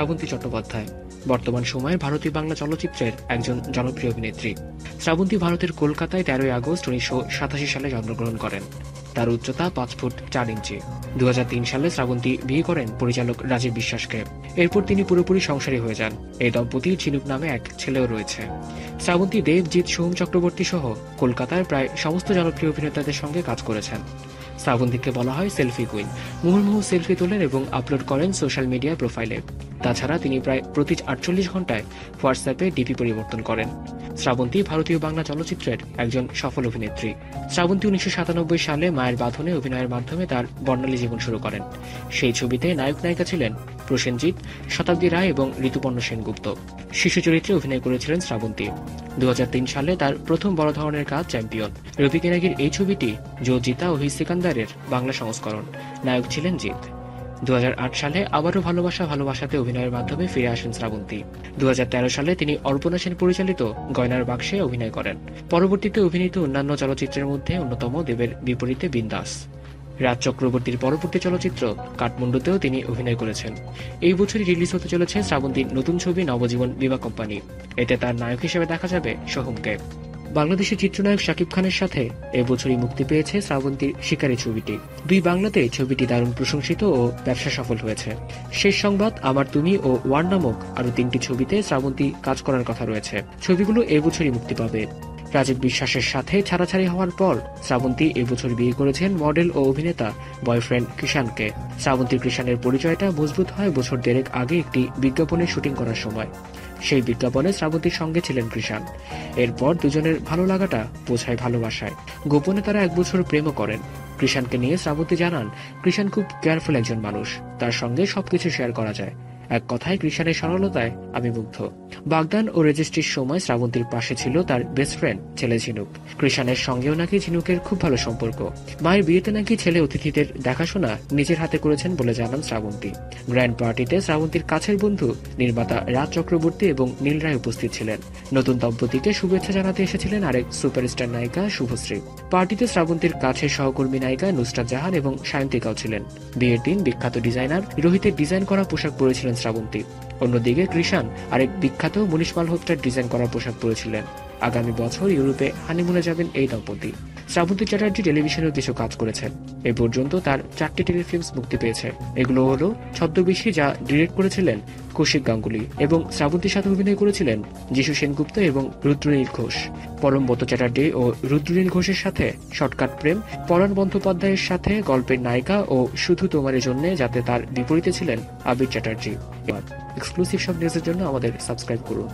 শ্রাবন্তী চট্টোপাধ্যায় বর্তমান সময়ে ভারতীয় বাংলা চলচ্চিত্রের একজন জনপ্রিয় অভিনেত্রী। শ্রাবন্তী ভারতের কলকাতায় 13 আগস্ট 1987 সালে জন্মগ্রহণ করেন। তার উচ্চতা 5 ফুট 4 ইঞ্চি। 2003 সালে শ্রাবন্তী বিয়ে করেন পরিচালক রাজীব বিশ্বাসকে। এরপর তিনি পুরোপুরি সংসারী হয়ে যান। এই দম্পতির ঝিনুক নামে এক ছেলেও রয়েছে। শ্রাবন্তী দেব, জিৎ, সোহম চক্রবর্তী সহ কলকাতার প্রায় সমস্ত জনপ্রিয় অভিনেতাদের সঙ্গে কাজ করেছেন। শ্রাবন্তীকে বলা হয় সেলফি কুইন। মুহুর্মুহু সেলফি তোলেন এবং আপলোড করেন সোশ্যাল মিডিয়া প্রোফাইলে। তাছাড়া তিনি প্রায় প্রতি 48 ঘন্টায় হোয়াটসঅ্যাপে ডিপি পরিবর্তন করেন। শ্রাবন্তী ভারতীয় বাংলা চলচ্চিত্রের একজন সফল অভিনেত্রী। শ্রাবন্তী 1997 সালে মায়ের বাঁধনে অভিনয়ের মাধ্যমে তার বর্ণালী জীবন শুরু করেন। সেই ছবিতে নায়ক নায়িকা ছিলেন প্রসেনজিৎ, শতাব্দী রায় এবং ঋতুপর্ণ সেনগুপ্ত। শিশু চরিত্রে অভিনয় করেছিলেন শ্রাবন্তী। 2003 সালে তার প্রথম বড় ধরনের কাজ চ্যাম্পিয়ন। রবি কেনাগির এই ছবিটি জো জিতা ও সিকান্দারের বাংলা সংস্করণ। নায়ক ছিলেন জিৎ। 2008 সালে আবারও ভালোবাসাতে অভিনয়ের মাধ্যমে ফিরে আসেন শ্রাবন্তী। 2013 সালে তিনি অর্পণা সেন পরিচালিত গয়নার বাক্সে অভিনয় করেন। পরবর্তীতে অভিনীত অন্যান্য চলচ্চিত্রের মধ্যে অন্যতম দেবের বিপরীতে বিন্দাস। রাজ চক্রবর্তীর পরবর্তী চলচ্চিত্র কাঠমান্ডুতেও তিনি অভিনয় করেছেন। এই বছরই রিলিজ হতে চলেছে শ্রাবন্তীর নতুন ছবি নবজীবন বিমা কোম্পানি। এতে তার নায়ক হিসেবে দেখা যাবে সোহমকে। বাংলাদেশের চিত্রনায়ক শাকিব খানের সাথে এবছরই মুক্তি পেয়েছে শ্রাবন্তীর শিকারী ছবিটি। দুই বাংলাতে ছবিটি দারুণ প্রশংসিত ও ব্যবসা সফল হয়েছে। শেষ সংবাদ, আমার তুমি ও ওয়ার নামক আরো 3টি ছবিতে শ্রাবন্তী কাজ করার কথা রয়েছে। ছবিগুলো এবছরই মুক্তি পাবে। রাজীব বিশ্বাসের সাথে ছাড়াছাড়ি হওয়ার পর শ্রাবন্তী এবছর বিয়ে করেছেন মডেল ও অভিনেতা বয়ফ্রেন্ড কৃষাণকে। শ্রাবন্তী কৃষাণের পরিচয়টা মজবুত হয় বছর দেড়েক আগে একটি বিজ্ঞাপনের শুটিং করার সময়। সেই বিজ্ঞাপনে শ্রাবন্তীর সঙ্গে ছিলেন কৃষাণ। এরপর দুজনের ভালো লাগাটা পৌঁছায় ভালোবাসায়। গোপনে তারা 1 বছর প্রেমও করেন। কৃষাণকে নিয়ে শ্রাবন্তী জানান, কৃষাণ খুব কেয়ারফুল একজন মানুষ, তার সঙ্গে সবকিছু শেয়ার করা যায়। এক কথায় কৃষাণের সরলতায় আমি মুগ্ধ। বাগদান ও রেজিস্ট্রির সময় শ্রাবন্তীর পাশে ছিল তার বেস্ট ফ্রেন্ড ছেলে ঝিনুক। কৃষাণের সঙ্গেও নাকি ঝিনুকের খুব ভালো সম্পর্ক। মায়ের বিয়েতে নাকি ছেলে অতিথিদের দেখাশোনা নিজের হাতে করেছেন বলে জানান শ্রাবন্তী। গ্র্যান্ড পার্টিতে শ্রাবন্তীর কাছের বন্ধু নির্মাতা রাজ চক্রবর্তী এবং নীল রায় উপস্থিত ছিলেন। নতুন দম্পতিকে শুভেচ্ছা জানাতে এসেছিলেন আরেক সুপারস্টার নায়িকা শুভশ্রী। পার্টিতে শ্রাবন্তীর কাছের সহকর্মী নায়িকা নুসরাত জাহান এবং সায়ন্তিকাও ছিলেন। বিয়ের দিন বিখ্যাত ডিজাইনার রোহিতের ডিজাইন করা পোশাক পরেছিলেন শ্রাবন্তী। অন্যদিকে কৃষাণ আরেক বিখ্যাত মনীষ মালহোত্রার ডিজাইন করা পোশাক পরেছিলেন। আগামী বছর ইউরোপে হানিমুনে যাবেন এই দম্পতি। শ্রাবন্তী চ্যাটার্জি টেলিভিশনেও কিছু কাজ করেছেন। এ পর্যন্ত তার 4টি টেলিফিল্মস মুক্তি পেয়েছে। এগুলো হলো ছদ্মবেশী, যা ডিরেক্ট করেছিলেন কৌশিক গাঙ্গুলি এবং শ্রাবন্তীর সাথে অভিনয় করেছিলেন যিশু সেনগুপ্ত এবং রুদ্রনীল ঘোষ। পরমব্রত চ্যাটার্জি ও রুদ্রনীল ঘোষের সাথে শর্টকাট প্রেম, পরাণ বন্দ্যোপাধ্যায়ের সাথে গল্পের নায়িকা ও শুধু তোমার জন্য, যাতে তার বিপরীতে ছিলেন আবির চ্যাটার্জি। এক্সক্লুসিভ সব নিউজের জন্য আমাদের সাবস্ক্রাইব করুন।